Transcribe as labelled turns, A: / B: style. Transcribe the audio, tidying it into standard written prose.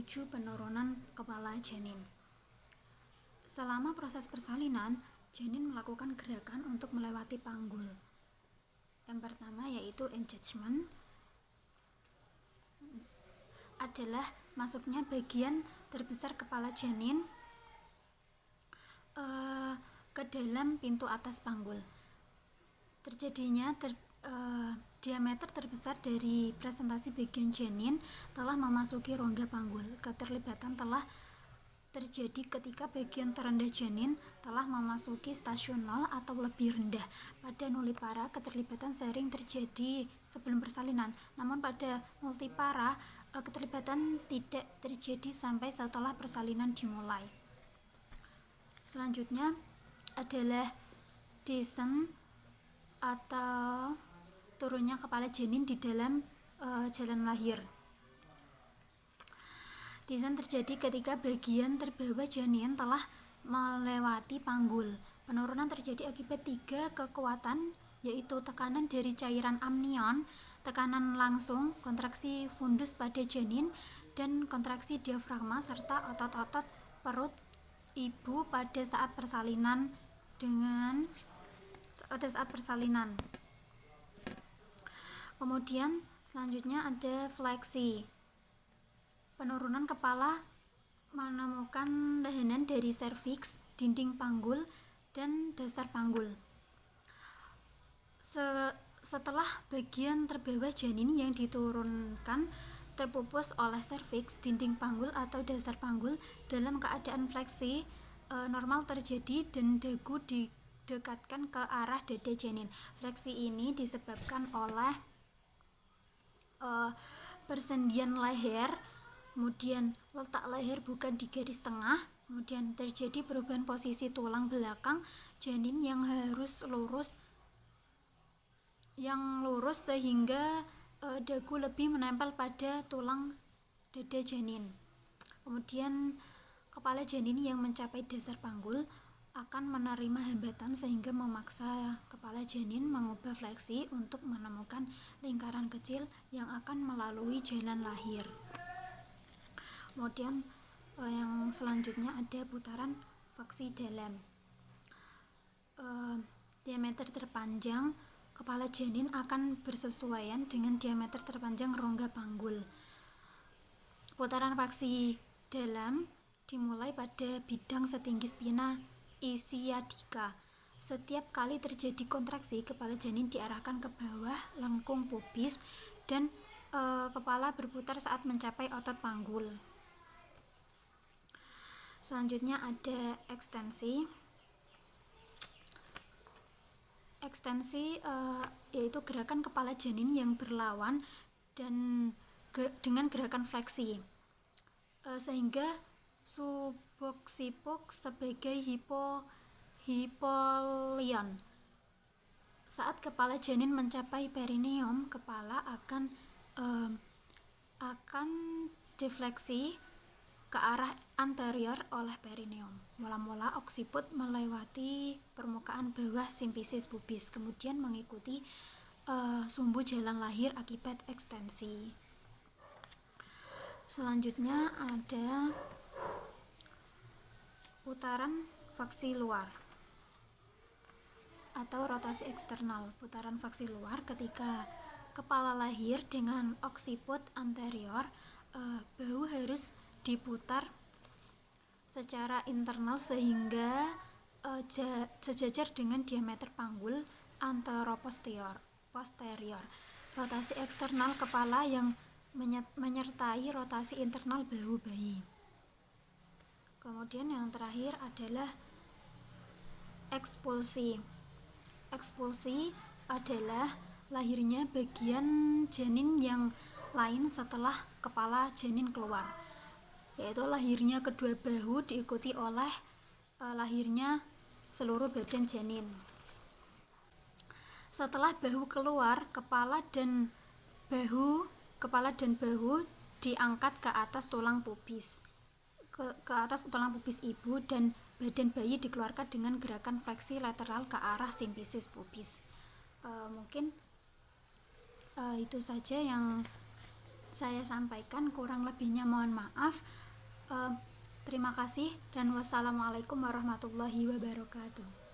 A: menuju penurunan kepala janin. Selama proses persalinan, janin melakukan gerakan untuk melewati panggul. Yang pertama yaitu engagement, adalah masuknya bagian terbesar kepala janin ke dalam pintu atas panggul. Terjadinya diameter terbesar dari presentasi bagian janin telah memasuki rongga panggul. Keterlibatan telah terjadi ketika bagian terendah janin telah memasuki stasiun 0 atau lebih rendah. Pada nullipara, keterlibatan sering terjadi sebelum persalinan, namun pada multipara, keterlibatan tidak terjadi sampai setelah persalinan dimulai. Selanjutnya adalah descent atau turunnya kepala janin di dalam jalan lahir. Descent terjadi ketika bagian terbawah janin telah melewati panggul. Penurunan terjadi akibat 3 kekuatan, yaitu tekanan dari cairan amnion, tekanan langsung, kontraksi fundus pada janin, dan kontraksi diafragma serta otot-otot perut ibu pada saat persalinan Kemudian selanjutnya ada fleksi. Penurunan kepala menemukan tahanan dari serviks, dinding panggul, dan dasar panggul. Setelah bagian terbawah janin yang diturunkan terpupus oleh serviks, dinding panggul atau dasar panggul dalam keadaan fleksi, normal terjadi dan dagu didekatkan ke arah dada janin. Fleksi ini disebabkan oleh persendian leher, kemudian letak leher bukan di garis tengah, kemudian terjadi perubahan posisi tulang belakang janin yang harus lurus sehingga dagu lebih menempel pada tulang dada janin. Kemudian kepala janin yang mencapai dasar panggul akan menerima hambatan sehingga memaksa kepala janin mengubah fleksi untuk menemukan lingkaran kecil yang akan melalui jalan lahir. Kemudian yang selanjutnya ada putaran faksi dalam. Diameter terpanjang kepala janin akan bersesuaian dengan diameter terpanjang rongga panggul. Putaran faksi dalam dimulai pada bidang setinggi spina ischiadica. Setiap kali terjadi kontraksi, kepala janin diarahkan ke bawah lengkung pubis dan kepala berputar saat mencapai otot panggul. Selanjutnya ada ekstensi. Ekstensi yaitu gerakan kepala janin yang berlawan dan dengan gerakan fleksi, sehingga subocciput sebagai hipolion. Saat kepala janin mencapai perineum, kepala akan defleksi ke arah anterior oleh perineum. Mula-mula occiput melewati permukaan bawah simfisis pubis, kemudian mengikuti sumbu jalan lahir akibat ekstensi. Selanjutnya ada putaran faksi luar atau rotasi eksternal. Putaran faksi luar ketika kepala lahir dengan occiput anterior, bahu harus diputar secara internal sehingga sejajar dengan diameter panggul anteroposterior. Rotasi eksternal kepala yang menyertai rotasi internal bahu bayi. Kemudian yang terakhir adalah ekspulsi. Ekspulsi adalah lahirnya bagian janin yang lain setelah kepala janin keluar, yaitu lahirnya kedua bahu diikuti oleh lahirnya seluruh badan janin. Setelah bahu keluar, kepala dan bahu diangkat ke atas tulang pubis, ke atas tulang pubis ibu, dan badan bayi dikeluarkan dengan gerakan fleksi lateral ke arah simfisis pubis. Mungkin itu saja yang saya sampaikan, kurang lebihnya mohon maaf. Terima kasih dan wassalamualaikum warahmatullahi wabarakatuh.